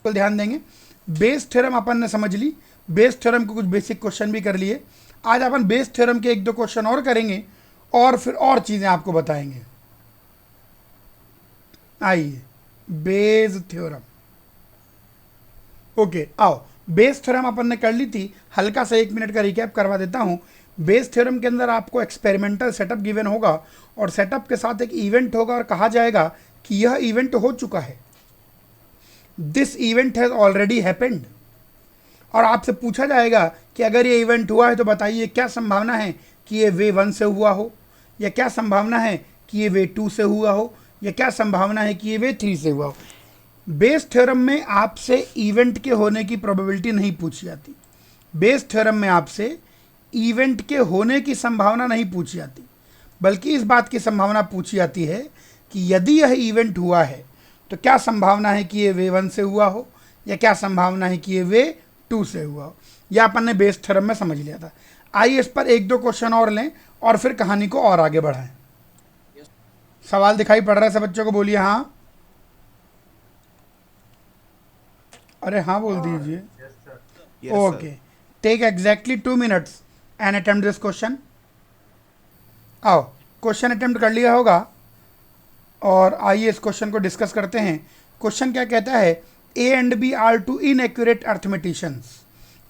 तो ध्यान देंगे। बेस थ्योरम अपन ने समझ ली, बेस थ्योरम के कुछ बेसिक क्वेश्चन भी कर लिए। आज अपन बेस थ्योरम के 1-2 क्वेश्चन और करेंगे और फिर और चीज़ें आपको बताएंगे। आइए, बेस थ्योरम। ओके, आओ, बेस थ्योरम अपन ने कर ली थी, हल्का सा 1 मिनट का रिकैप करवा देता हूँ। बेस थ्योरम के अंदर आपको एक्सपेरिमेंटल सेटअप गिवन होगा और सेटअप के साथ एक इवेंट होगा और कहा जाएगा कि यह इवेंट हो चुका है, this event has already happened. और आपसे पूछा जाएगा कि अगर ये इवेंट हुआ है तो बताइए क्या संभावना है कि ये वे 1 से हुआ हो, या क्या संभावना है कि ये वे 2 से हुआ हो, या क्या संभावना है कि ये वे 3 से हुआ हो। बेस थ्योरम में आपसे इवेंट के होने की प्रोबेबिलिटी नहीं पूछी जाती। बेस थ्योरम में आपसे इवेंट के होने की संभावना नहीं पूछी जाती, बल्कि इस बात की संभावना पूछी जाती है कि यदि यह इवेंट हुआ है तो क्या संभावना है कि ये वे 1 से हुआ हो, या क्या संभावना है कि ये वे 2 से हुआ हो। यह अपन ने बेस थ्योरम में समझ लिया था। आइए इस पर 1-2 क्वेश्चन और लें और फिर कहानी को और आगे बढ़ाएं। सवाल दिखाई पड़ रहा है सब बच्चों को? बोलिए हाँ। अरे हाँ बोल दीजिए। Okay, take exactly 2 minutes and attempt this question. आओ, क्वेश्चन अटेम्प्ट कर लिया होगा और आइए इस क्वेश्चन को डिस्कस करते हैं। क्वेश्चन क्या कहता है? A and B are two inaccurate arithmeticians,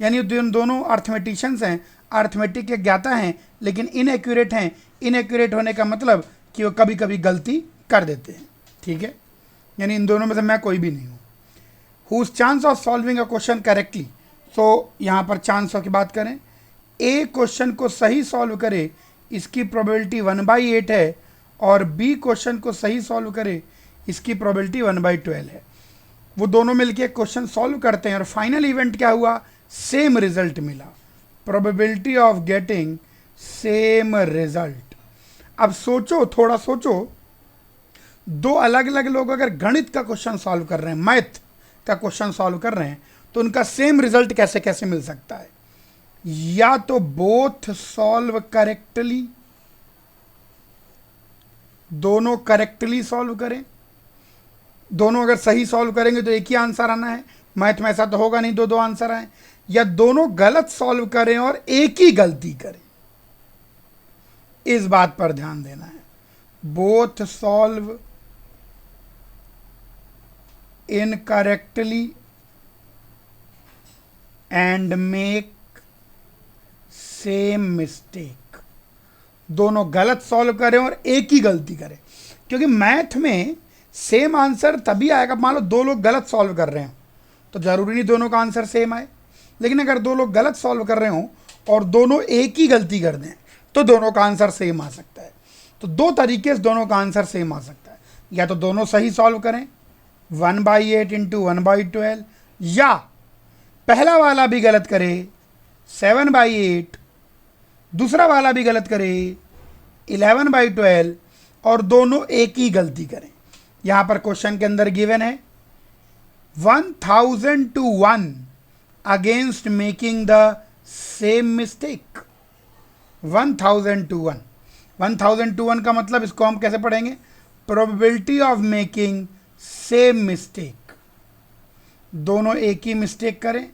यानी दोनों अर्थमेटिशियंस हैं, अर्थमेटिक के ज्ञाता हैं, लेकिन इनएक्यूरेट हैं। इनएक्यूरेट होने का मतलब कि वो कभी कभी गलती कर देते हैं, ठीक है? यानी इन दोनों में से मैं कोई भी नहीं हूँ। Whose chance of solving a question correctly, so यहाँ पर चांस की बात करें, ए क्वेश्चन को सही सॉल्व करे इसकी प्रोबेबिलिटी 1/8 है, और बी क्वेश्चन को सही सॉल्व करे इसकी प्रोबेबिलिटी 1/12 है। वो दोनों मिलके क्वेश्चन सॉल्व करते हैं और फाइनल इवेंट क्या हुआ? सेम रिजल्ट मिला, probability of getting same result. अब सोचो, थोड़ा सोचो, दो अलग अलग लोग अगर गणित का क्वेश्चन सॉल्व कर रहे हैं, मैथ का क्वेश्चन सॉल्व कर रहे हैं, तो उनका सेम रिजल्ट कैसे कैसे मिल सकता है? या तो बोथ सॉल्व करेक्टली, दोनों करेक्टली सॉल्व करें, दोनों अगर सही सॉल्व करेंगे तो एक ही आंसर आना है। मैथ में ऐसा तो होगा नहीं दो आंसर आए। या दोनों गलत सॉल्व करें और एक ही गलती करें, इस बात पर ध्यान देना है। Both solve incorrectly and make same mistake, दोनों गलत सॉल्व करें और एक ही गलती करें। क्योंकि मैथ में सेम आंसर तभी आएगा, मान लो दो लोग गलत सॉल्व कर रहे हैं तो जरूरी नहीं दोनों का आंसर सेम आए। लेकिन अगर दो लोग गलत सॉल्व कर रहे हो और दोनों एक ही गलती कर दें तो दोनों का आंसर सेम आ सकता है। तो दो तरीके से दोनों का आंसर सेम आ सकता है, या तो दोनों सही सॉल्व करें 1/8 इंटू 1/12, या पहला वाला भी गलत करे 7/8, दूसरा वाला भी गलत करे 11/12, और दोनों एक ही गलती करें। यहां पर क्वेश्चन के अंदर गिवन है 1000 to 1 against making the same mistake. 1000 to 1, 1000 to 1 का मतलब इसको हम कैसे पढ़ेंगे? Probability of making same mistake, दोनों एक ही मिस्टेक करें,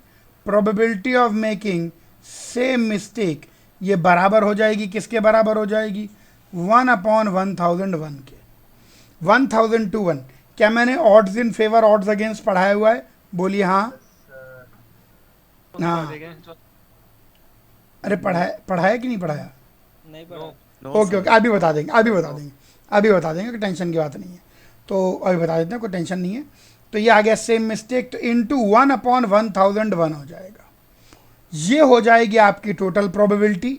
probability of making same mistake, ये बराबर हो जाएगी, किसके बराबर हो जाएगी? 1/1001 के। 1000 to 1, क्या मैंने odds in favour odds against पढ़ाया हुआ है? बोलिए हाँ। हाँ, अरे पढ़ाया कि नहीं पढ़ाया? नहीं पढ़ा। ओके ओके, अभी बता देंगे, अभी बता देंगे, कोई टेंशन की बात नहीं है। तो अभी बता देते हैं, कोई टेंशन नहीं है। तो ये आ गया सेम मिस्टेक, तो इंटू 1/1001 हो जाएगा। ये हो जाएगी आपकी टोटल प्रोबेबिलिटी,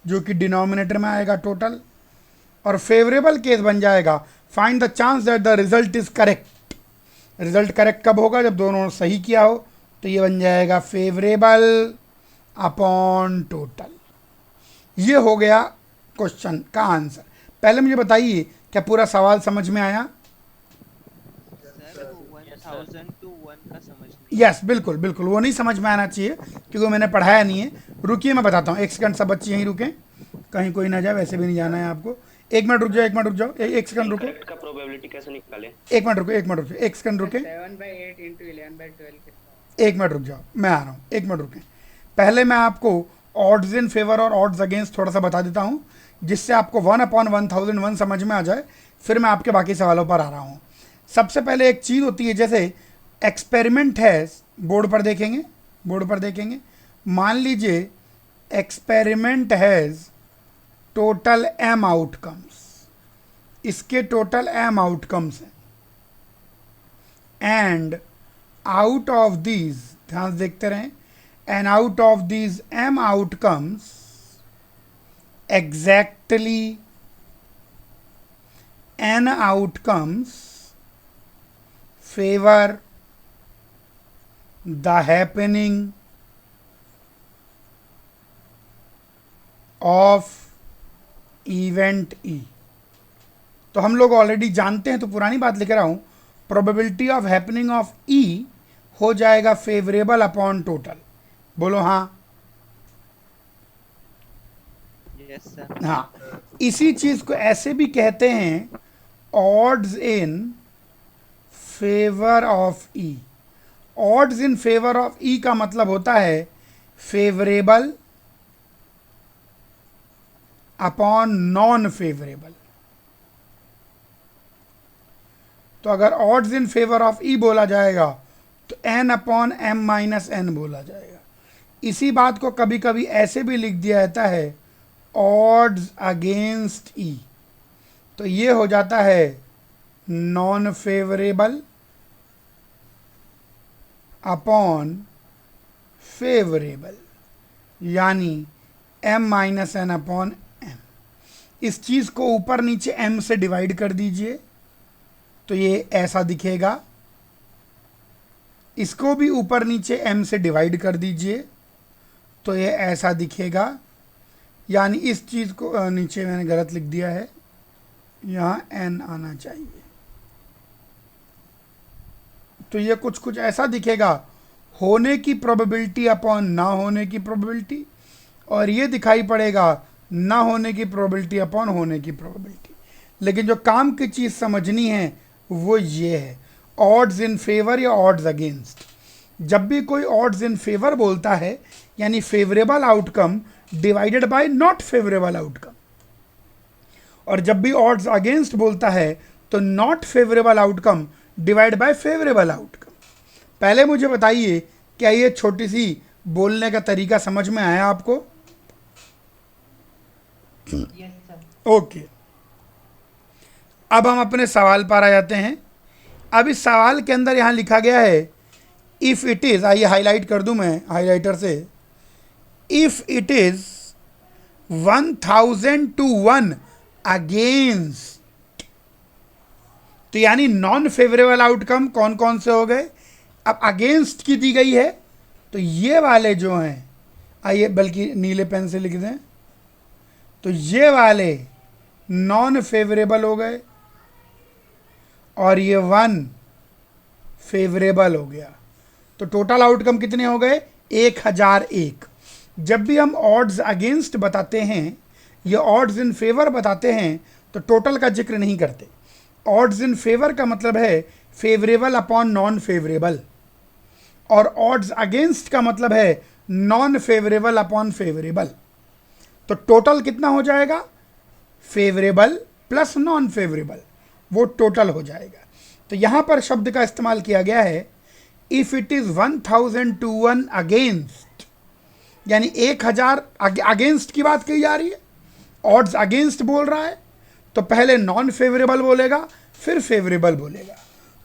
जो कि डिनोमिनेटर में आएगा टोटल, और फेवरेबल केस बन जाएगा find the chance that the result is correct. Result correct कब होगा? जब दोनों सही किया हो। तो ये बन जाएगा फेवरेबल अपॉन टोटल। ये हो गया क्वेश्चन का आंसर। पहले मुझे बताइए, क्या पूरा सवाल समझ में आया? सर 1000 to 1 का समझ नहीं। यस, बिल्कुल बिल्कुल, वो नहीं समझ में आना चाहिए क्योंकि मैंने पढ़ाया नहीं है। रुकिए मैं बताता हूँ, 1 सेकंड, सब बच्चे यहीं रुकें, कहीं कोई ना जाए, वैसे भी नहीं जाना है आपको। 1 मिनट रुक जाओ, 1 मिनट रुक जाओ, 1 सेकंड रुको। प्रोबेबिलिटी कैसे निकाले? एक मिनट रुको, एक मिनट रुको, एक सेकंड रुके, 7/8 इंटू 11/12 कितना? एक मिनट रुक जाओ, मैं आ रहा हूँ, एक मिनट रुके। पहले मैं आपको ऑड्स इन फेवर और ऑड्स अगेंस्ट थोड़ा सा बता देता हूँ, जिससे आपको 1/1001 समझ में आ जाए, फिर मैं आपके बाकी सवालों पर आ रहा हूँ। सबसे पहले एक चीज़ होती है, जैसे एक्सपेरिमेंट है, बोर्ड पर देखेंगे, बोर्ड पर देखेंगे, मान लीजिए experiment has total M outcomes, इसके टोटल एम आउटकम्स हैं, एंड आउट ऑफ दीज, ध्यान से देखते रहें, and out of these M outcomes exactly n outcomes favor the happening of event E। तो हम लोग ऑलरेडी जानते हैं, तो पुरानी बात लिख रहा हूं, probability of happening of E हो जाएगा फेवरेबल अपॉन टोटल। बोलो हाँ। Yes sir. हाँ, इसी चीज को ऐसे भी कहते हैं odds in favour of E. Odds in favour of E का मतलब होता है फेवरेबल अपॉन नॉन फेवरेबल। तो अगर odds in favour of E बोला जाएगा तो N upon M minus N बोला जाएगा। इसी बात को कभी कभी ऐसे भी लिख दिया जाता है ऑड्स अगेंस्ट ई। तो ये हो जाता है नॉन फेवरेबल अपॉन फेवरेबल, यानी m minus N upon M. इस चीज को ऊपर नीचे m से डिवाइड कर दीजिए तो ये ऐसा दिखेगा, इसको भी ऊपर नीचे m से डिवाइड कर दीजिए तो ये ऐसा दिखेगा, यानी इस चीज को नीचे मैंने गलत लिख दिया है, यहां n आना चाहिए। तो ये कुछ कुछ ऐसा दिखेगा, होने की प्रोबेबिलिटी अपॉन ना होने की प्रोबेबिलिटी, और ये दिखाई पड़ेगा ना होने की प्रोबेबिलिटी अपॉन होने की प्रोबेबिलिटी। लेकिन जो काम की चीज समझनी है वो ये है, ऑड्स इन फेवर या ऑड्स अगेंस्ट। जब भी कोई ऑड्स इन फेवर बोलता है यानी favourable outcome divided by not favourable outcome, और जब भी ऑड्स अगेंस्ट बोलता है तो not favourable outcome divide by favourable outcome. पहले मुझे बताइए, क्या ये छोटी सी बोलने का तरीका समझ में आया आपको? ओके, अब हम अपने सवाल पर आ जाते हैं। अब इस सवाल के अंदर यहां लिखा गया है इफ इट इज, आइए हाईलाइट कर दूं मैं हाईलाइटर से, if it is 1000 to 1 against, तो यानी नॉन फेवरेबल आउटकम कौन कौन से हो गए? अब अगेंस्ट की दी गई है तो ये वाले जो हैं, आइए बल्कि नीले पेन से लिख दें, तो ये वाले नॉन फेवरेबल हो गए और ये 1 फेवरेबल हो गया। तो टोटल आउटकम कितने हो गए? 1001। जब भी हम ऑड्स अगेंस्ट बताते हैं या ऑड्स इन फेवर बताते हैं तो टोटल का जिक्र नहीं करते। ऑड्स इन फेवर का मतलब है फेवरेबल अपॉन नॉन फेवरेबल, और ऑड्स अगेंस्ट का मतलब है नॉन फेवरेबल अपॉन फेवरेबल। तो टोटल कितना हो जाएगा? फेवरेबल प्लस नॉन फेवरेबल, वो टोटल हो जाएगा। तो यहां पर शब्द का इस्तेमाल किया गया है if it is 1000 to 1 against, यानी 1000 अगेंस्ट की बात की जा रही है, ऑड्स अगेंस्ट बोल रहा है, तो पहले नॉन फेवरेबल बोलेगा फिर फेवरेबल बोलेगा।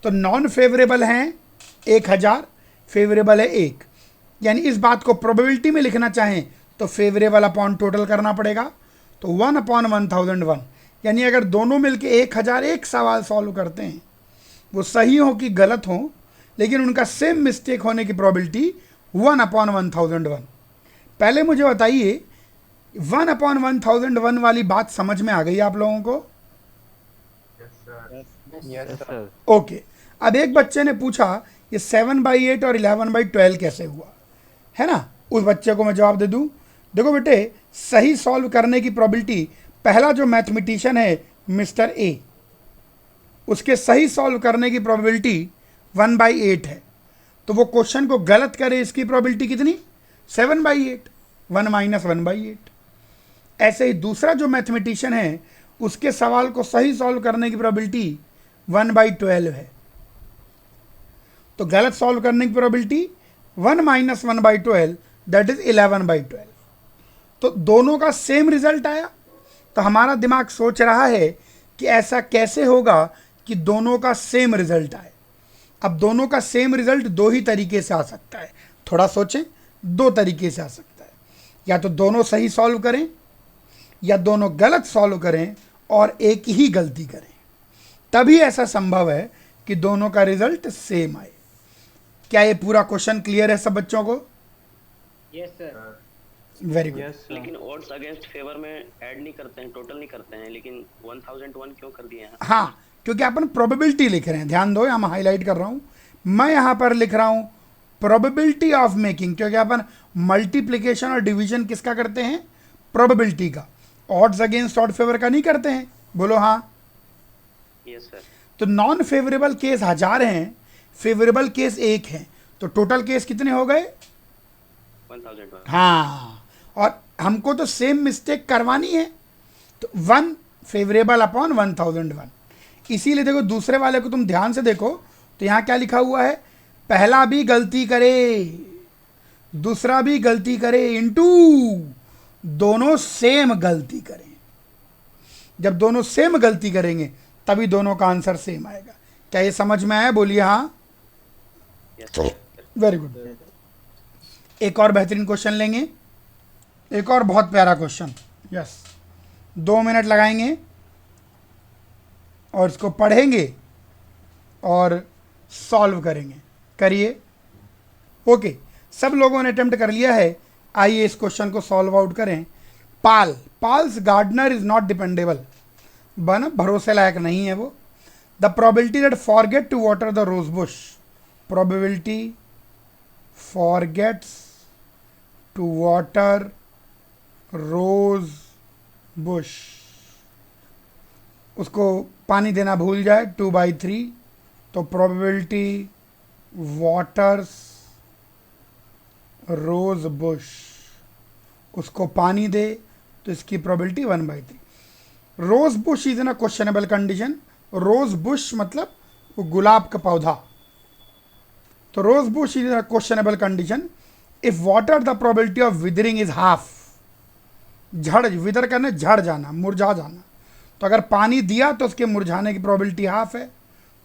तो नॉन फेवरेबल हैं 1000, फेवरेबल है 1, यानी इस बात को प्रोबेबिलिटी में लिखना चाहें तो फेवरेबल अपॉन टोटल करना पड़ेगा। तो 1/1001, यानी अगर दोनों मिलके 1001 सवाल सॉल्व करते हैं, वो सही हो कि गलत हो, लेकिन उनका सेम मिस्टेक होने की प्रोबेबिलिटी 1/1001। पहले मुझे बताइए 1/1001 वाली बात समझ में आ गई आप लोगों को? ओके, अब एक बच्चे ने पूछा ये 7/8 और 11/12 कैसे हुआ, है ना? उस बच्चे को मैं जवाब दे दूं, देखो बेटे, सही सॉल्व करने की प्रोबेबिलिटी, पहला जो मैथमेटिशियन है मिस्टर ए, उसके सही सॉल्व करने की प्रोबेबिलिटी 1/8 है, तो वो क्वेश्चन को गलत करे इसकी प्रोबेबिलिटी कितनी? 7/8, 1 - 1/8। ऐसे ही दूसरा जो मैथमेटिशियन है उसके सवाल को सही सॉल्व करने की प्रोबेबिलिटी 1/12 है, तो गलत सॉल्व करने की प्रोबेबिलिटी 1 - 1/12, दैट इज 11/12। तो दोनों का सेम रिजल्ट आया, तो हमारा दिमाग सोच रहा है कि ऐसा कैसे होगा कि दोनों का सेम रिजल्ट आए। अब दोनों का सेम रिजल्ट दो ही तरीके से आ सकता है, थोड़ा सोचें, दो तरीके से आ सकता है, या तो दोनों सही सॉल्व करें या दोनों गलत सॉल्व करें और एक ही गलती करें, तभी ऐसा संभव है कि दोनों का रिजल्ट सेम आए। क्या ये पूरा क्वेश्चन क्लियर है सब बच्चों को? Yes, sir. Very good. लेकिन ऑड्स अगेंस्ट फेवर में ऐड नहीं करते हैं, टोटल नहीं करते हैं, लेकिन 1001 क्यों कर दिए हैं? हाँ, क्योंकि अपन प्रोबेबिलिटी लिख रहे हैं, ध्यान दो, यहाँ मैं हाईलाइट कर रहा हूँ, मैं यहाँ पर लिख रहा हूँ प्रोबेबिलिटी ऑफ मेकिंग, क्योंकि अपन मल्टीप्लिकेशन और डिवीजन किसका करते हैं? प्रोबेबिलिटी का। ऑड्स अगेंस्ट ऑड फेवर का नहीं करते हैं, बोलो हाँ। Yes sir. तो नॉन फेवरेबल केस 1000 हैं, फेवरेबल केस 1 है, तो टोटल केस कितने हो गए? 1001। हाँ, और हमको तो सेम मिस्टेक करवानी है, तो 1 फेवरेबल अपॉन 1001। इसीलिए देखो दूसरे वाले को तुम ध्यान से देखो, तो यहाँ क्या लिखा हुआ है? पहला भी गलती करे, दूसरा भी गलती करे, इनटू दोनों सेम गलती करें। जब दोनों सेम गलती करेंगे तभी दोनों का आंसर सेम आएगा। क्या ये समझ में आया? बोलिए हाँ। Yes sir. Very good. एक और बेहतरीन क्वेश्चन लेंगे, एक और बहुत प्यारा क्वेश्चन। यस, 2 मिनट लगाएंगे और इसको पढ़ेंगे और सॉल्व करेंगे। करिए। ओके, सब लोगों ने अटेम्प्ट कर लिया है, आइए इस क्वेश्चन को सॉल्व आउट करें। Paul's gardener is not dependable, बन भरोसे लायक नहीं है वो। The probability that forget to water the rose bush, probability forgets to water rose bush, उसको पानी देना भूल जाए 2/3, तो प्रोबेबिलिटी वाटर्स रोज बुश, उसको पानी दे तो इसकी probability 1/3। Rose bush is in a questionable condition. Rose bush मतलब वो गुलाब का पौधा, तो rose bush is in a questionable condition if water the probability of withering is half. झड़, विदर करने झड़ जाना, मुरझा जाना, तो अगर पानी दिया तो उसके मुरझाने की प्रोबेबिलिटी हाफ है,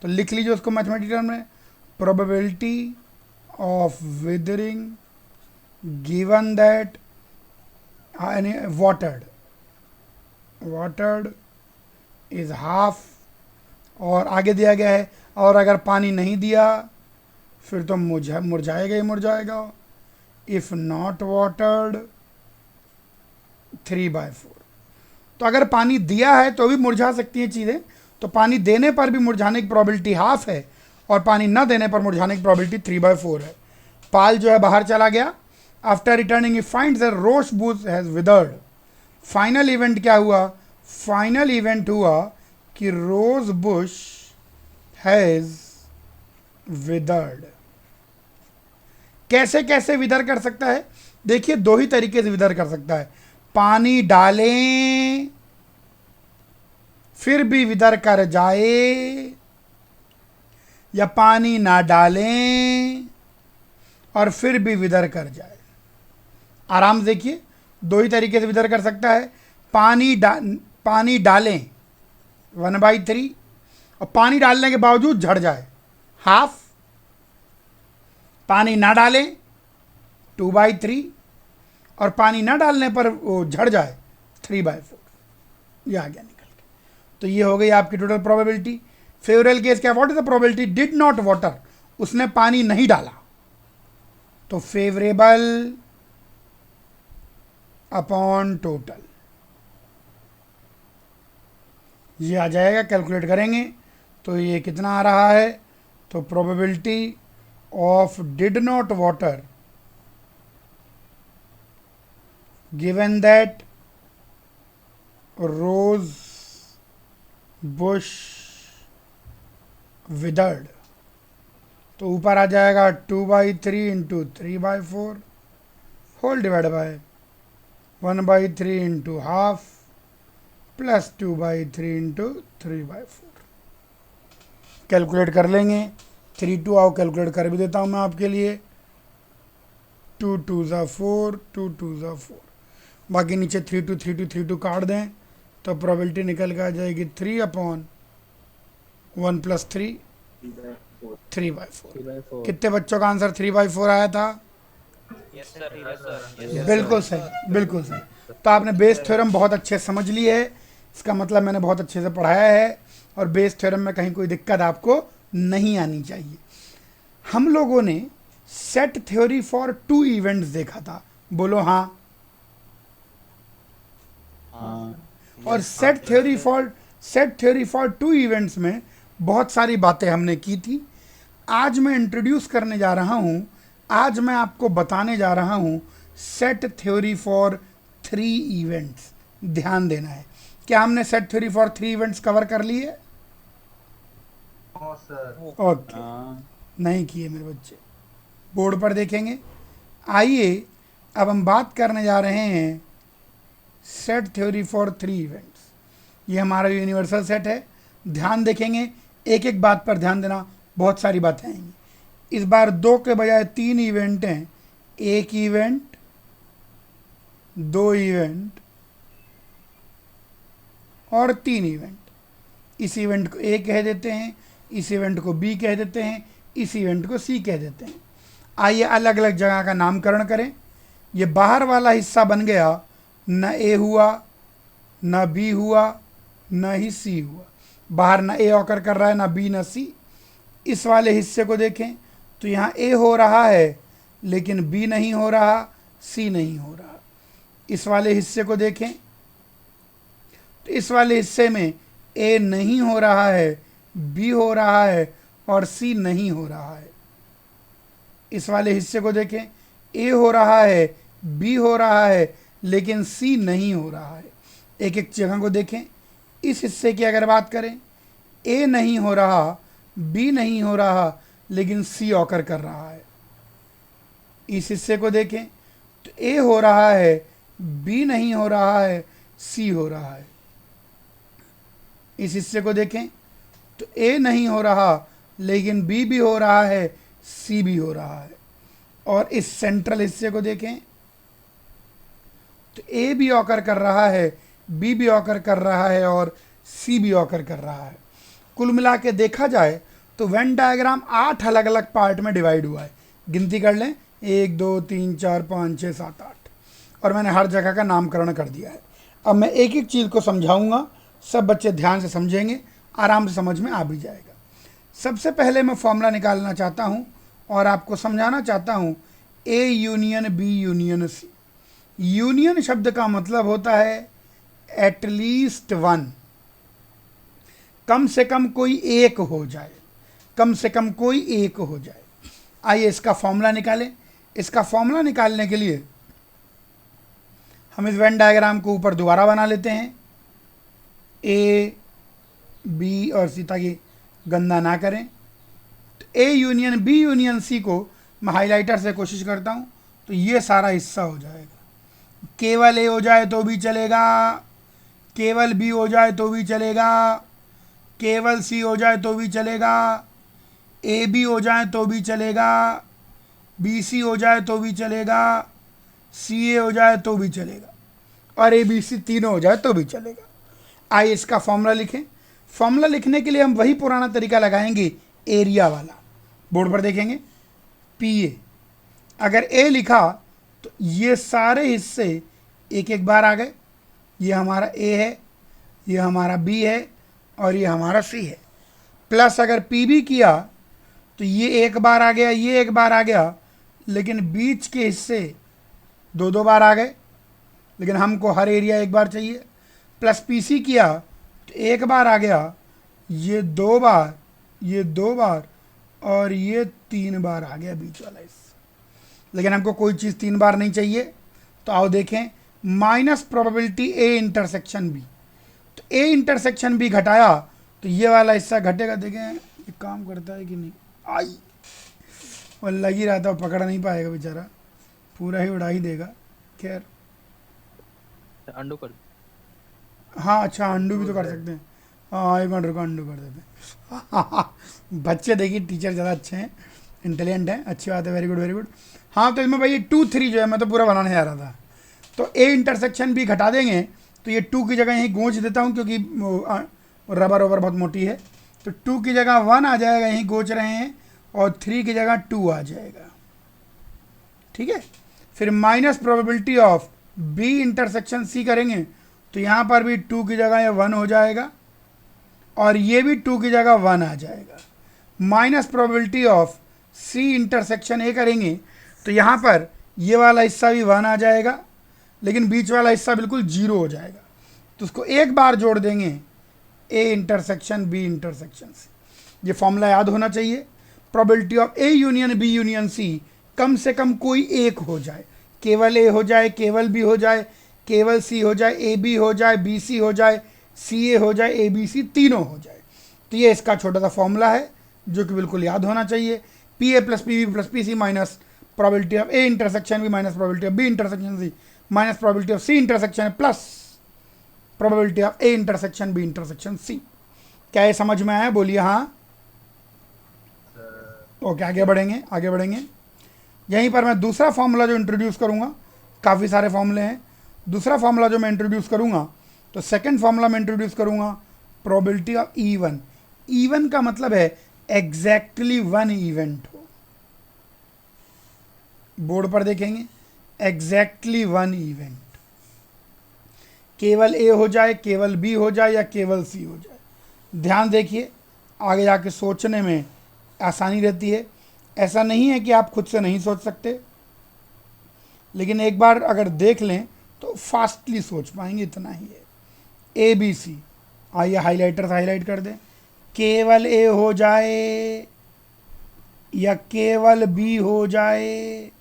तो लिख लीजिए उसको मैथमेटिकल में, probability of withering given that watered is half, और आगे दिया गया है और अगर पानी नहीं दिया फिर तो मुरझाएगा ही मुरझाएगा। इफ नॉट वाटर्ड 3/4, तो अगर पानी दिया है तो भी मुरझा सकती हैं चीज़ें, तो पानी देने पर भी मुरझाने की प्रोबेबिलिटी हाफ है और पानी न देने पर मुरझाने की प्रोबेबिलिटी 3/4 है। पाल जो है बाहर चला गया। After returning he finds that rose bush has withered. Final event क्या हुआ? फाइनल इवेंट हुआ कि रोज बुश हैज विदर्ड। कैसे कैसे विदर कर सकता है? देखिए, दो ही तरीके से विदर कर सकता है। पानी डालें फिर भी विदर कर जाए, या पानी ना डालें और फिर भी विदर कर जाए। आराम से देखिए, दो ही तरीके से विदर कर सकता है। पानी डालें 1/3, और पानी डालने के बावजूद झड़ जाए हाफ। पानी ना डालें 2/3, और पानी ना डालने पर वो झड़ जाए 3/4। ये आ गया निकल के। तो ये हो गई आपकी टोटल प्रोबेबिलिटी। फेवरेबल केस क्या? What is the probability? Did not water, उसने पानी नहीं डाला, तो फेवरेबल अपॉन टोटल, ये आ जाएगा। कैलकुलेट करेंगे तो ये कितना आ रहा है? तो probability of did not water given that rose bush withered, तो ऊपर आ जाएगा 2/3 into 3/4 whole divide by 1/3 into half plus 2/3 into 3/4। Calculate कर लेंगे। 3 2 आओ कैलकुलेट कर भी देता हूँ मैं आपके लिए। 2 2 ज़ा 4, 2 2 ज़ा 4, बाकी नीचे 3 2 3 2 3 2 काट दें तो प्रोबेबिलिटी निकल के आ जाएगी 3/1 + 3 3/4। कितने बच्चों का आंसर 3/4 आया था? Yes sir, yes sir. बिल्कुल सही, बिल्कुल सही। तो आपने बेस थ्योरम बहुत अच्छे से समझ ली है, इसका मतलब मैंने बहुत अच्छे से पढ़ाया है और बेस थ्योरम में कहीं कोई दिक्कत आपको नहीं आनी चाहिए। हम लोगों ने सेट थ्योरी फॉर 2 इवेंट्स देखा था, बोलो हाँ। और सेट थ्योरी फॉर 2 इवेंट्स में बहुत सारी बातें हमने की थी। आज मैं इंट्रोड्यूस करने जा रहा हूं, आज मैं आपको बताने जा रहा हूं सेट थ्योरी फॉर 3 इवेंट्स। ध्यान देना है, क्या हमने set theory for 3 events cover कर लिए? ओके, नहीं किए मेरे बच्चे, बोर्ड पर देखेंगे। आइए अब हम बात करने जा रहे हैं सेट थ्योरी फॉर 3 इवेंट्स। ये हमारा यूनिवर्सल सेट है। ध्यान देखेंगे, एक एक बात पर ध्यान देना, बहुत सारी बातें आएंगी। इस बार 2 के बजाय 3 इवेंट हैं। 1 इवेंट, 2 इवेंट और 3 इवेंट। इस इवेंट को A कह देते हैं, इस इवेंट को B कह देते हैं, इस इवेंट को C कह देते हैं। आइए अलग अलग जगह का नामकरण करें। ये बाहर वाला हिस्सा बन गया, न A हुआ, न B हुआ, न ही C हुआ। बाहर न A ऑकर कर रहा है, न B न C। इस वाले हिस्से को देखें तो यहाँ A हो रहा है लेकिन B नहीं हो रहा, C नहीं हो रहा। इस वाले हिस्से को देखें तो इस वाले हिस्से में A नहीं हो रहा है, B हो रहा है और C नहीं हो रहा है। इस वाले हिस्से को देखें, A हो रहा है, B हो रहा है लेकिन C नहीं हो रहा है। एक एक जगह को देखें। इस हिस्से की अगर बात करें, A नहीं हो रहा, B नहीं हो रहा लेकिन C ऑकर कर रहा है। इस हिस्से को देखें तो A हो रहा है, B नहीं हो रहा है, C हो रहा है। इस हिस्से को देखें तो A नहीं हो रहा लेकिन B भी हो रहा है, C भी हो रहा है। और इस सेंट्रल हिस्से को देखें तो A भी ऑकर कर रहा है, B भी ऑकर कर रहा है और C भी ऑकर कर रहा है। कुल मिला के देखा जाए तो वेन डायग्राम 8 अलग अलग पार्ट में डिवाइड हुआ है। गिनती कर लें, 1 2 3 4 5 6 7 8, और मैंने हर जगह का नामकरण कर दिया है। अब मैं एक एक चीज़ को समझाऊंगा, सब बच्चे ध्यान से समझेंगे, आराम से समझ में आ भी जाएगा। सबसे पहले मैं फॉर्मूला निकालना चाहता हूं और आपको समझाना चाहता हूं A union B union C। Union शब्द का मतलब होता है एटलीस्ट वन, कम से कम कोई एक हो जाए, कम से कम कोई एक हो जाए। आइए इसका फॉर्मूला निकालें। इसका फॉर्मूला निकालने के लिए हम इस वेन डायग्राम को ऊपर दोबारा बना लेते हैं, A B और C, ताकि गंदा ना करें। तो A union B union C को मैं हाइलाइटर से कोशिश करता हूँ तो ये सारा हिस्सा हो जाएगा। केवल A हो जाए तो भी चलेगा, केवल B हो जाए तो भी चलेगा, केवल C हो जाए तो भी चलेगा, AB हो जाए तो भी चलेगा, BC हो जाए तो भी चलेगा, CA हो जाए तो भी चलेगा और ABC तीनों हो जाए तो भी चलेगा। आइए इसका फॉर्मूला लिखें। फॉर्मूला लिखने के लिए हम वही पुराना तरीका लगाएंगे, एरिया वाला। बोर्ड पर देखेंगे, PA। अगर A लिखा तो ये सारे हिस्से एक एक बार आ गए। ये हमारा A है, ये हमारा B है और ये हमारा C है। प्लस अगर PB किया तो ये एक बार आ गया, ये एक बार आ गया, लेकिन बीच के हिस्से 2 बार आ गए, लेकिन हमको हर एरिया एक बार चाहिए। प्लस PC किया तो एक बार आ गया, ये 2 बार, ये 2 बार और ये 3 बार आ गया बीच वाला हिस्सा। लेकिन हमको कोई चीज़ 3 बार नहीं चाहिए, तो आओ देखें, minus probability A intersection B। तो A इंटरसेक्शन B घटाया तो ये वाला हिस्सा घटेगा। देखें ये काम करता है कि नहीं? आई, और लग ही रहा था, पकड़ नहीं पाएगा बेचारा, पूरा ही उड़ा ही देगा। खैर अंडू कर हाँ, अच्छा अंडू भी तो कर सकते हैं। हाँ, एक मिनट रुको, अंडू कर देते हैं। बच्चे देखिए टीचर ज़्यादा अच्छे हैं, इंटेलिजेंट हैं, अच्छी बात है, वेरी गुड वेरी गुड। हाँ, तो इसमें भाई ये 2 3 जो है मैं तो पूरा बनाने जा रहा था, तो ए इंटरसेक्शन भी घटा देंगे, तो ये 2 की जगह यहीं गोंच देता हूँ क्योंकि रबर ओवर बहुत मोटी है, तो 2 की जगह 1 आ जाएगा, यहीं गोच रहे हैं, और 3 की जगह 2 आ जाएगा। ठीक है, फिर minus probability of B intersection C करेंगे, तो यहाँ पर भी 2 की जगह ये 1 हो जाएगा, और ये भी 2 की जगह 1 आ जाएगा। Minus probability of C intersection A करेंगे, तो यहाँ पर ये वाला हिस्सा भी 1 आ जाएगा, लेकिन बीच वाला हिस्सा बिल्कुल 0 हो जाएगा, तो उसको एक बार जोड़ देंगे, A intersection B intersection C. ये फॉर्मूला याद होना चाहिए। Probability of A union B union C, कम से कम कोई एक हो जाए, केवल ए हो जाए, केवल बी हो जाए, केवल सी हो जाए, ए बी हो जाए, बी सी हो जाए, सी ए हो जाए, ए बी सी तीनों हो जाए। तो ये इसका छोटा सा फॉर्मूला है जो कि बिल्कुल याद होना चाहिए। P A plus P B plus P C minus probability of A intersection B minus probability of B intersection C minus probability of C intersection plus probability of A intersection B intersection C. क्या ये समझ में आया? बोलिए हाँ। Okay, आगे बढ़ेंगे आगे बढ़ेंगे। यहीं पर मैं दूसरा फॉर्मूला जो इंट्रोड्यूस करूँगा, काफ़ी सारे फॉर्मूले हैं, दूसरा फॉर्मूला जो मैं इंट्रोड्यूस करूँगा, तो सेकंड फॉर्मूला मैं इंट्रोड्यूस करूँगा प्रोबेबिलिटी ऑफ इवन। इवन का मतलब है एग्जैक्टली 1 इवेंट हो। बोर्ड पर देखेंगे, एग्जैक्टली 1 इवेंट, केवल ए हो जाए, केवल बी हो जाए, या केवल सी हो जाए। ध्यान देखिए, आगे जाके सोचने में आसानी रहती है। ऐसा नहीं है कि आप खुद से नहीं सोच सकते, लेकिन एक बार अगर देख लें तो फास्टली सोच पाएंगे, इतना ही है। ए बी सी, आइए हाइलाइटर से हाईलाइट कर दें, केवल ए हो जाए या केवल बी हो जाए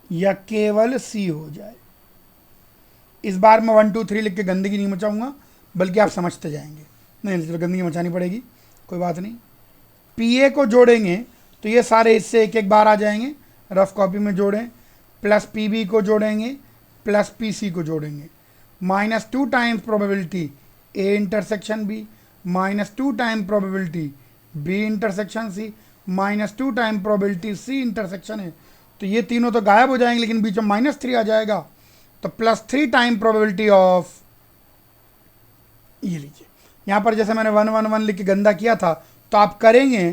या केवल सी हो जाए। इस बार मैं 1 2 3 लिख के गंदगी नहीं मचाऊंगा, बल्कि आप समझते जाएंगे। नहीं, चलो गंदगी मचानी पड़ेगी, कोई बात नहीं। पी ए को जोड़ेंगे तो ये सारे हिस्से एक एक बार आ जाएंगे, रफ कॉपी में जोड़ें। प्लस पी बी को जोड़ेंगे, प्लस पी सी को जोड़ेंगे, -2 times probability A intersection B, -2 time probability B intersection C, -2 time probability C intersection है। तो ये तीनों तो गायब हो जाएंगे, लेकिन बीच में -3 आ जाएगा, तो +3 टाइम प्रोबेबिलिटी ऑफ, ये लीजिए यहाँ पर जैसे मैंने 1 1 1 लिख के गंदा किया था, तो आप करेंगे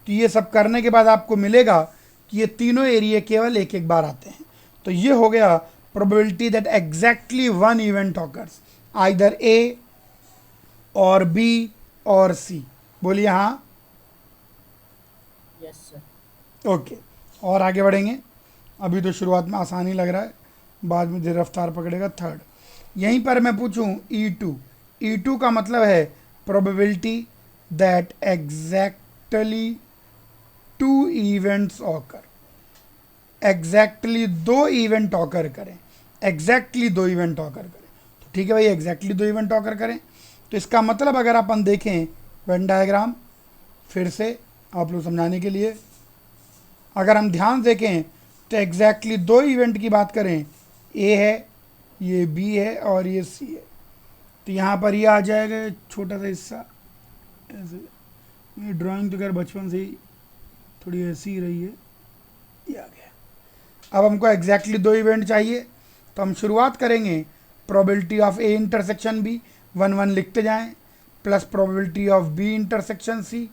तो ये सब करने के बाद आपको मिलेगा कि ये तीनों एरिया केवल एक एक बार आते हैं। तो ये हो गया probability that exactly 1 event occurs either A और बी और सी। बोलिए हाँ। Yes sir. ओके, और आगे बढ़ेंगे। अभी तो शुरुआत में आसानी लग रहा है, बाद में धीरे रफ्तार पकड़ेगा। थर्ड, यहीं पर मैं पूछूं E2, E2 का मतलब है probability that exactly 2 events occur, exactly 2 event occur करें, एग्जैक्टली 2 इवेंट ऑकर करें। तो ठीक है भाई, एग्जैक्टली 2 इवेंट ऑकर करें, तो इसका मतलब अगर अपन देखें वेन डायग्राम, फिर से आप लोग समझाने के लिए, अगर हम ध्यान देखें तो एग्जैक्टली 2 इवेंट की बात करें, ए है, ये बी है और ये सी है, तो यहाँ पर ये आ जाएगा छोटा सा हिस्सा ऐसे। ये ड्राइंग तो खैर बचपन से ही थोड़ी ऐसी ही रही है, ये आ गया। अब हमको एग्जैक्टली 2 इवेंट चाहिए, तो हम शुरुआत करेंगे probability of A intersection B, 1 1 लिखते जाएं, plus probability of B intersection C,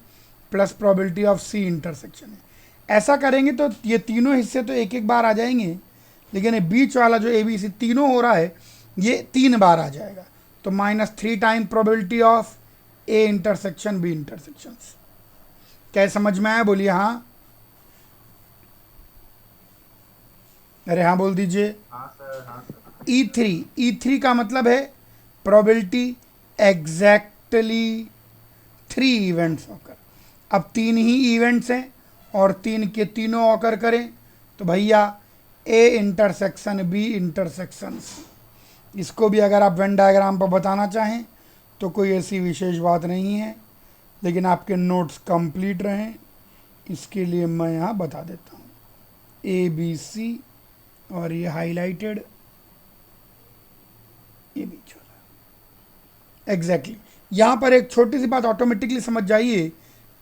plus probability of C intersection है। ऐसा करेंगे तो ये तीनों हिस्से तो एक एक बार आ जाएंगे, लेकिन ये बीच वाला जो ए बी सी तीनों हो रहा है, ये 3 बार आ जाएगा। तो -3 time probability of A intersection B intersection. क्या समझ में आया? बोलिए हाँ। अरे हाँ बोल दीजिए। E3 का मतलब है प्रोबेबिलिटी एग्जैक्टली 3 इवेंट्स ऑकर। अब 3 ही इवेंट्स हैं और 3 के तीनों ऑकर करें, तो भैया A intersection B intersection C. इसको भी अगर आप वेन डायग्राम पर बताना चाहें तो कोई ऐसी विशेष बात नहीं है, लेकिन आपके नोट्स कंप्लीट रहें इसके लिए मैं यहाँ बता देता हूँ ABC और ये हाईलाइटेड ये बीच वाला एग्जैक्टली। यहाँ पर एक छोटी सी बात ऑटोमेटिकली समझ जाइए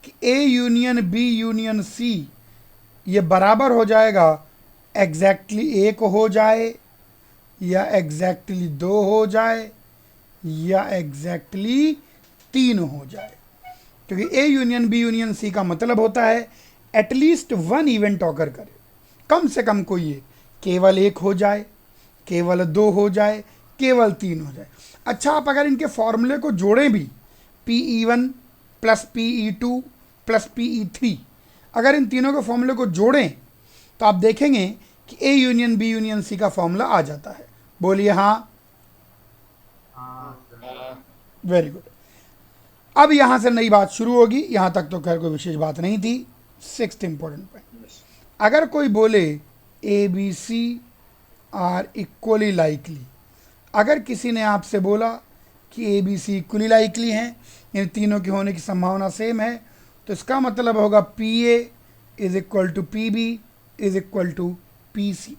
कि A union B union C ये बराबर हो जाएगा एग्जैक्टली 1 हो जाए या एग्जैक्टली 2 हो जाए या एग्जैक्टली 3 हो जाए, क्योंकि A union B union C का मतलब होता है एटलीस्ट वन इवेंट ऑकर करे, कम से कम कोई एक, केवल 1 हो जाए, केवल 2 हो जाए, केवल 3 हो जाए। अच्छा, आप अगर इनके फॉर्मूले को जोड़ें भी PE1 plus PE2 plus PE3, अगर इन तीनों के फॉर्मूले को जोड़ें तो आप देखेंगे कि A union B union C का फॉर्मूला आ जाता है। बोलिए हाँ। Very good. अब यहां से नई बात शुरू होगी, यहां तक तो खैर कोई विशेष बात नहीं थी। 6th इंपॉर्टेंट पॉइंट, अगर कोई बोले ABC आर इक्वली लाइकली, अगर किसी ने आपसे बोला कि ABC इक्वली लाइकली हैं, इन तीनों के होने की संभावना सेम है, तो इसका मतलब होगा PA is equal to PB is equal to PC,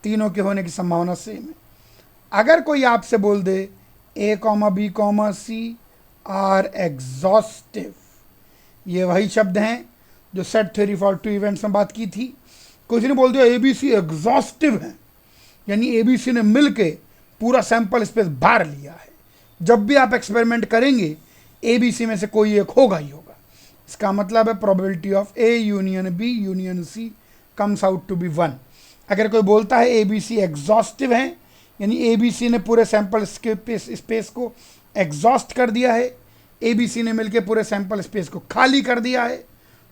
तीनों के होने की संभावना सेम है। अगर कोई आपसे बोल दे A, B, C are exhaustive, ये वही शब्द हैं जो set theory for two events में बात की थी। कुछ ने बोल दिया ABC एग्जॉस्टिव है, यानी ABC ने मिलके पूरा सैंपल स्पेस भर लिया है। जब भी आप एक्सपेरिमेंट करेंगे ABC में से कोई एक होगा ही होगा। इसका मतलब है probability of A union B union C comes out to be 1। अगर कोई बोलता है ABC एग्जॉस्टिव है, यानी ABC ने पूरे सैंपल स्पेस को एग्जॉस्ट कर दिया है, ABC ने मिलकर पूरे सैंपल स्पेस को खाली कर दिया है,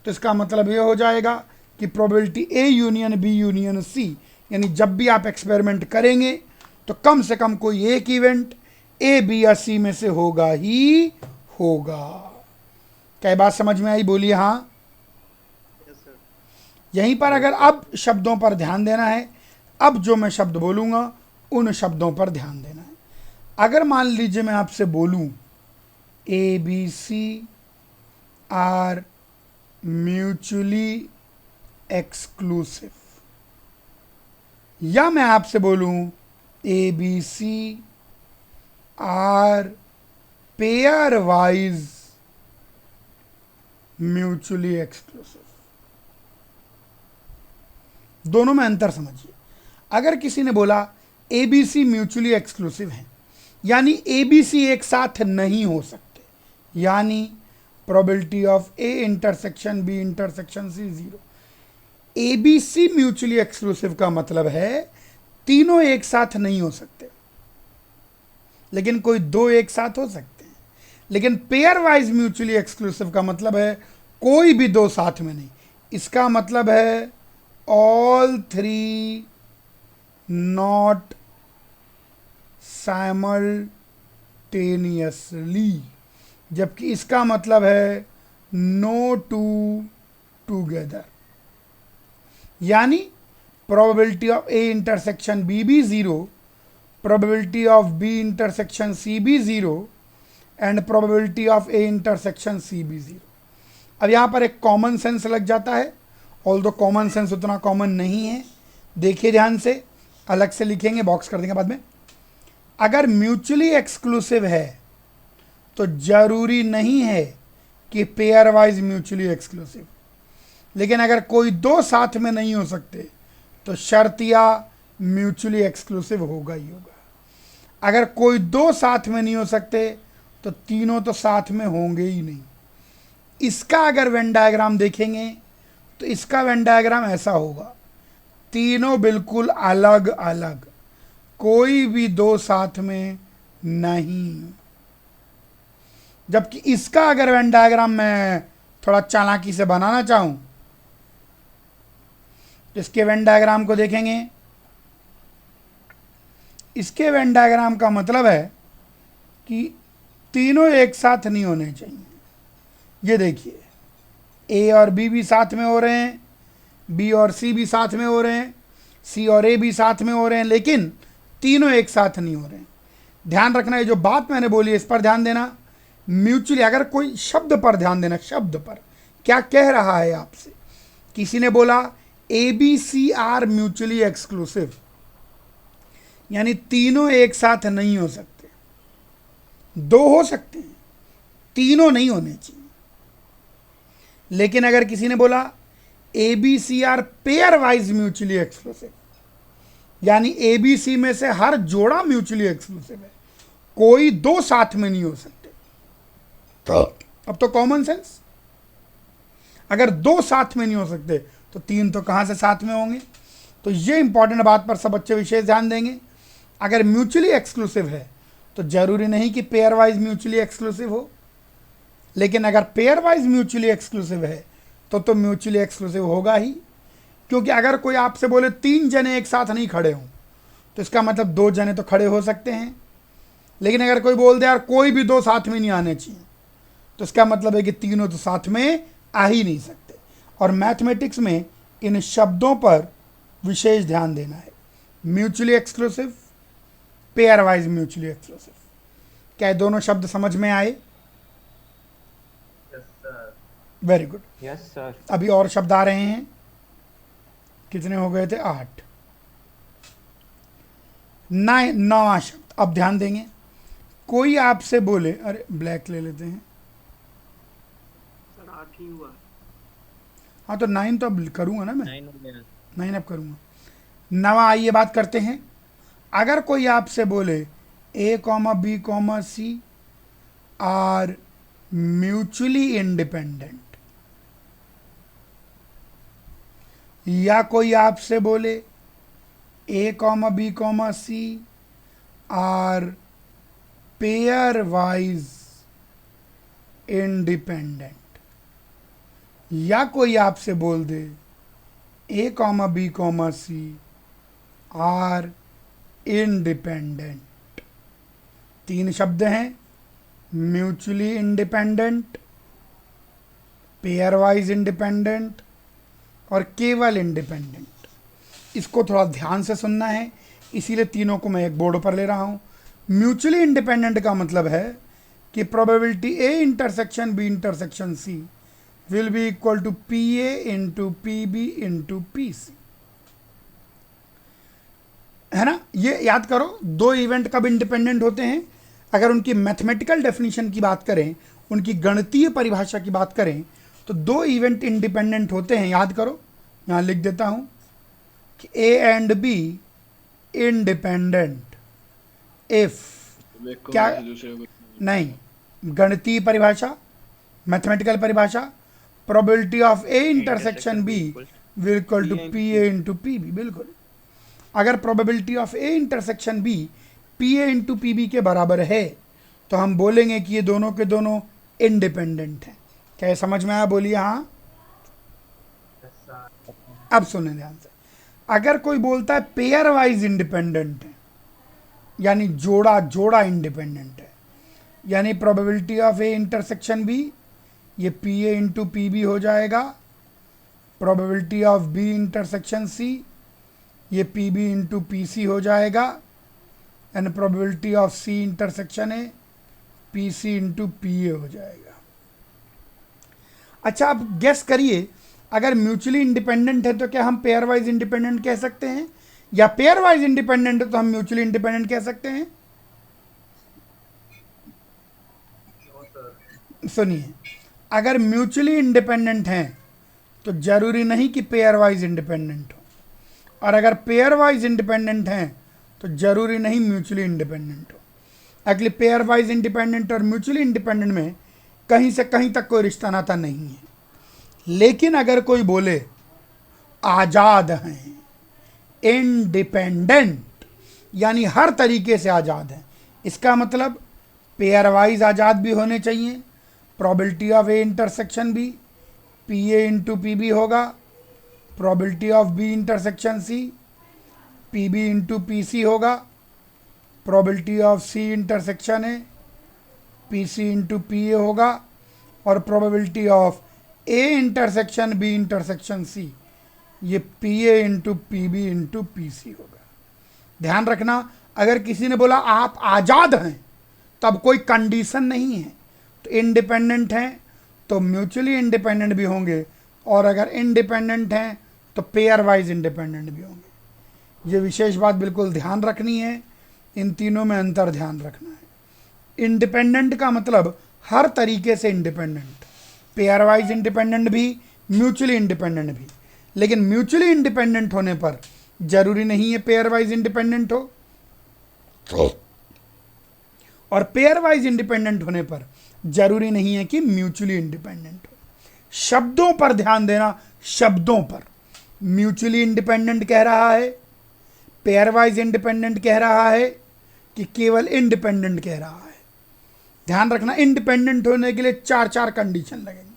तो इसका मतलब ये हो जाएगा कि probability A union B union C, यानी जब भी आप एक्सपेरिमेंट करेंगे तो कम से कम कोई एक इवेंट A, B या C में से होगा ही होगा। क्या बात समझ में आई? बोलिए हाँ। यहीं पर अगर अब शब्दों पर ध्यान देना है, अब जो मैं शब्द बोलूँगा उन शब्दों पर ध्यान देना है। अगर मान लीजिए मैं आपसे बोलूं ABC आर म्यूचुअली एक्सक्लूसिव, या मैं आपसे बोलूं ABC are pairwise mutually exclusive, दोनों में अंतर समझिए। अगर किसी ने बोला ABC म्यूचुअली एक्सक्लूसिव है, यानी ABC एक साथ नहीं हो सकते, यानी probability of A intersection B intersection C 0। ABC mutually exclusive का मतलब है तीनों एक साथ नहीं हो सकते, लेकिन कोई दो एक साथ हो सकते हैं। लेकिन पेयर वाइज म्यूचुअली एक्सक्लूसिव का मतलब है कोई भी दो साथ में नहीं। इसका मतलब है ऑल थ्री नॉट साइमल्टेनियसली, जबकि इसका मतलब है नो टू टूगेदर। यानी probability of A intersection B भी 0, probability of B intersection C भी 0 and probability of A intersection C भी 0। अब यहाँ पर एक कॉमन सेंस लग जाता है, ऑल्दो कॉमन सेंस उतना कॉमन नहीं है। देखिए ध्यान से, अलग से लिखेंगे, बॉक्स कर देंगे बाद में। अगर म्यूचुअली एक्सक्लूसिव है तो जरूरी नहीं है कि पेयर वाइज म्यूचुअली एक्सक्लूसिव, लेकिन अगर कोई दो साथ में नहीं हो सकते तो शर्तिया म्यूचुअली एक्सक्लूसिव होगा ही होगा। अगर कोई दो साथ में नहीं हो सकते तो तीनों तो साथ में होंगे ही नहीं। इसका अगर वेन डायग्राम देखेंगे तो इसका वेन डायग्राम ऐसा होगा, तीनों बिल्कुल अलग अलग, कोई भी दो साथ में नहीं। जबकि इसका अगर वेन डायग्राम मैं थोड़ा चालाकी से बनाना चाहूं, इसके वेन डायग्राम को देखेंगे, इसके वेन डायग्राम का मतलब है कि तीनों एक साथ नहीं होने चाहिए। ये देखिए, A और B भी साथ में हो रहे हैं, B और C भी साथ में हो रहे हैं, C और A भी साथ में हो रहे हैं, लेकिन तीनों एक साथ नहीं हो रहे हैं। ध्यान रखना, ये जो बात मैंने बोली इस पर ध्यान देना। म्यूचुअली, अगर कोई शब्द पर ध्यान देना, शब्द पर क्या कह रहा है आपसे। किसी ने बोला A B C are mutually exclusive, यानी तीनों एक साथ नहीं हो सकते, दो हो सकते हैं, तीनों नहीं होने चाहिए। लेकिन अगर किसी ने बोला A B C are pairwise mutually exclusive, यानी ए बी सी में से हर जोड़ा म्यूचुअली एक्सक्लूसिव है, कोई दो साथ में नहीं हो सकते। अब तो कॉमन सेंस, अगर दो साथ में नहीं हो सकते तो तीन तो कहां से साथ में होंगे। तो ये इंपॉर्टेंट बात पर सब बच्चे विशेष ध्यान देंगे। अगर म्यूचुअली एक्सक्लूसिव है तो जरूरी नहीं कि पेयर वाइज म्यूचुअली एक्सक्लूसिव हो, लेकिन अगर पेयर वाइज म्यूचुअली एक्सक्लूसिव है तो म्यूचुअली एक्सक्लूसिव होगा ही। क्योंकि अगर कोई आपसे बोले तीन जने एक साथ नहीं खड़े हों तो इसका मतलब दो जने तो खड़े हो सकते हैं। लेकिन अगर कोई बोल दे यार कोई भी दो साथ में नहीं आने चाहिए, तो इसका मतलब है कि तीनों तो साथ में आ ही नहीं सकते। और मैथमेटिक्स में इन शब्दों पर विशेष ध्यान देना है। Mutually exclusive, pair wise mutually exclusive. क्या ये दोनों शब्द समझ में आए? Very good. Yes sir. अभी और शब्द आ रहे हैं। कितने हो गए थे? 8। 9वां शब्द, अब ध्यान देंगे। कोई आपसे बोले, अरे ब्लैक ले लेते हैं। सर 8 ही हुआ। हाँ तो 9 तो अब करूंगा ना मैं, 9 हो गया। 9 अब करूंगा। 9वां आइए बात करते हैं। अगर कोई आपसे बोले A comma B comma C are mutually independent, या कोई आपसे बोले A comma B comma C are pairwise independent, या कोई आपसे बोल दे A comma B comma C are independent. 3 शब्द हैं, mutually independent, pairwise independent और केवल इंडिपेंडेंट। इसको थोड़ा ध्यान से सुनना है, इसीलिए तीनों को मैं एक बोर्ड पर ले रहा हूं। म्यूचुअली इंडिपेंडेंट का मतलब है कि probability A intersection B intersection C will be equal to P A into P B into P C, है ना। ये याद करो, दो इवेंट कब इंडिपेंडेंट होते हैं? अगर उनकी मैथमेटिकल डेफिनेशन की बात करें, उनकी गणितीय परिभाषा की बात करें, तो दो इवेंट इंडिपेंडेंट होते हैं। याद करो, यहां लिख देता हूं कि A and B independent if, क्या नहीं, गणितीय परिभाषा, मैथमेटिकल परिभाषा, probability of A intersection B will equal to P A into P B. बिल्कुल, अगर probability of A intersection B P A into P B के बराबर है तो हम बोलेंगे कि ये दोनों के दोनों इंडिपेंडेंट हैं। क्या ये समझ में आया? बोलिए हाँ। अब सुने ध्यान से। अगर कोई बोलता है पेयर वाइज इंडिपेंडेंट है, यानी जोड़ा जोड़ा इंडिपेंडेंट है, यानी probability of A intersection B ये P A into P B हो जाएगा, probability of B intersection C ये P B into P C हो जाएगा, and probability of C intersection A P C into P A हो जाएगा। अच्छा, अब गेस करिए, अगर म्यूचुअली इंडिपेंडेंट है तो क्या हम पेयर वाइज इंडिपेंडेंट कह सकते हैं, या पेयर वाइज इंडिपेंडेंट है तो हम म्यूचुअली इंडिपेंडेंट कह सकते हैं? सुनिए, अगर म्यूचुअली इंडिपेंडेंट हैं तो जरूरी नहीं कि पेयर वाइज इंडिपेंडेंट हो, और अगर पेयर वाइज इंडिपेंडेंट हैं तो जरूरी नहीं म्यूचुअली इंडिपेंडेंट हो। एक्चुअली पेयर वाइज इंडिपेंडेंट और म्यूचुअली इंडिपेंडेंट में कहीं से कहीं तक कोई रिश्ता नाता नहीं है। लेकिन अगर कोई बोले आज़ाद हैं, इंडिपेंडेंट यानी हर तरीके से आज़ाद हैं, इसका मतलब पेयर वाइज आज़ाद भी होने चाहिए, probability of A intersection B P A into P B होगा, probability of B intersection C P B into P C होगा, probability of C intersection A P C into P A होगा, और probability of A intersection B intersection C ये P A into P B into P C होगा। ध्यान रखना, अगर किसी ने बोला आप आज़ाद हैं तब कोई कंडीशन नहीं है, तो इंडिपेंडेंट हैं तो म्यूचुअली इंडिपेंडेंट भी होंगे, और अगर इंडिपेंडेंट हैं तो पेयर वाइज इंडिपेंडेंट भी होंगे। ये विशेष बात बिल्कुल ध्यान रखनी है, इन तीनों में अंतर ध्यान रखना है। इंडिपेंडेंट का मतलब हर तरीके से इंडिपेंडेंट, पेयर वाइज इंडिपेंडेंट भी, म्यूचुअली इंडिपेंडेंट भी। लेकिन म्यूचुअली इंडिपेंडेंट होने पर जरूरी नहीं है पेयर वाइज इंडिपेंडेंट हो, और पेयर वाइज इंडिपेंडेंट होने पर जरूरी नहीं है कि म्यूचुअली इंडिपेंडेंट हो। शब्दों पर ध्यान देना, शब्दों पर। म्यूचुअली इंडिपेंडेंट कह रहा है, पेयर वाइज इंडिपेंडेंट कह रहा है, कि केवल इंडिपेंडेंट कह रहा है। ध्यान रखना, इंडिपेंडेंट होने के लिए 4 कंडीशन लगेंगे।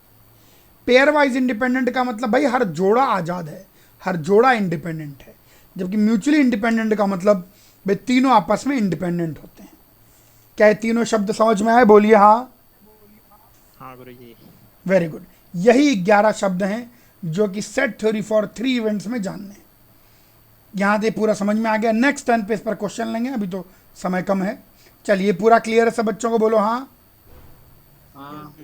पेयर वाइज इंडिपेंडेंट का मतलब भाई हर जोड़ा आज़ाद है, हर जोड़ा इंडिपेंडेंट है, जबकि म्यूचुअली इंडिपेंडेंट का मतलब भाई तीनों आपस में इंडिपेंडेंट होते हैं। क्या ये तीनों शब्द समझ में आए? बोलिए हाँ। हाँ गुरुजी। Very good. यही 11 शब्द हैं जो कि सेट थ्योरी फॉर 3 इवेंट्स में जानने हैं। यहाँ से पूरा समझ में आ गया। नेक्स्ट टर्न पे इस पर क्वेश्चन लेंगे, अभी तो समय कम है। चलिए, पूरा क्लियर है सब बच्चों को? बोलो हाँ। हाँ